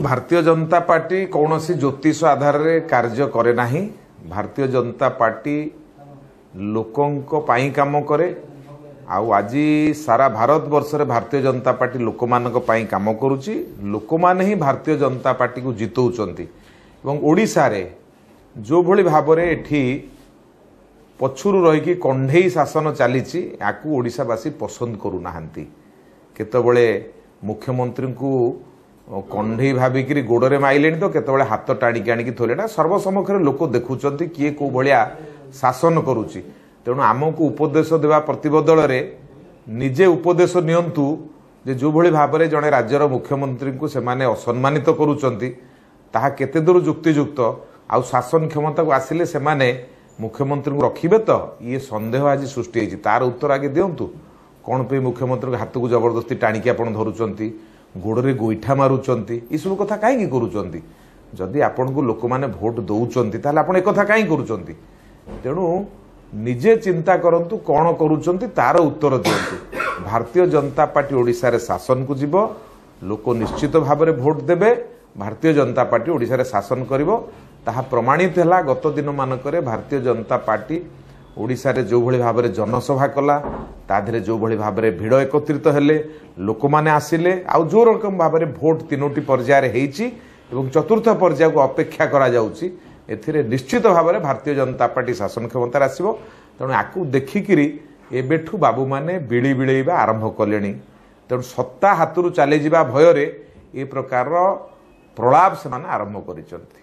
Bharatiya Janata party कौन सी ज्योतिष आधार रे कार्य करे नाही। भारतीय जनता पार्टी लोकंक पाई काम करे। आज सारा भारत वर्ष रे भारतीय जनता पार्टी लोक मानक पाई काम करुची। लोक माने ही भारतीय जनता पार्टी को जितौचंती एवं ओडिशा रे जो भली भाव रे एठी पछुरु रही कंढेई शासन चलीची याकू ओडिशावासी पसंद करू नाहंती। केतबळे मुख्यमंत्री को कंढेई भाविकी गोड़े माइले तो केतबळे हाथ टाणिकी आनिकी थोलेटा सर्वसम्मुखें लोक देखुचंती किए को भलिया शासन करुची। तेणु आमको उपदेश देवा प्रतिबदल रे निजे उपदेश नियंतु जे जो भली भाव रे जणे राज्यर मुख्यमंत्री को सेमाने असम्मानित करुचंती ताहा केते दूर युक्तियुक्त आउ शासन क्षमता को आसिले सेमाने मुख्यमंत्री को रखिबे तो ये संदेह आज सृष्टि होइछि। तार उत्तर आगे दियंतु। कौन पे मुख्यमंत्री हाथ को जबरदस्ती टाणिकी आपण धरुचंती गोड़े गोईठा मारुचंती ई सब कथा काहे करूचंती। जदि आपण को लोक माने भोट दउचंती ताले आपण ए कथा काहे करूचंती। तेणु निजे चिंता करंतु कौन करूचंती तार उत्तर दियंतु। भारतीय जनता पार्टी ओडिशा रे शासन को जीवो। लोक निश्चित भाव में भोट देबे। भारतीय जनता पार्टी ओडिशा रे शासन करिवो। ताहा प्रमाणित है गत दिन मानकरे भारतीय जनता पार्टी ओडिशा रे जो भली भाव में जनसभा कला ताधरे जो भली भाव में भिड़ एकत्रित हेले लोक माने आसिले आउ जो रकम भाव में भोट तीनोटी पर्याय हेइछि एवं चतुर्थ पर्याय को अपेक्षा करा जाउछि। एथिरे निश्चित भाव में भारतीय जनता पार्टी शासन क्षमता आसिबो। तेणु आकु देखिकिरी एबेठु बाबू माने बिड़ी बिड़ेइबा आरंभ कलेनी। तेणु सत्ता हाथरू चली जिबा भय रे ए प्रकार प्रलाप से आरंभ करिसंती।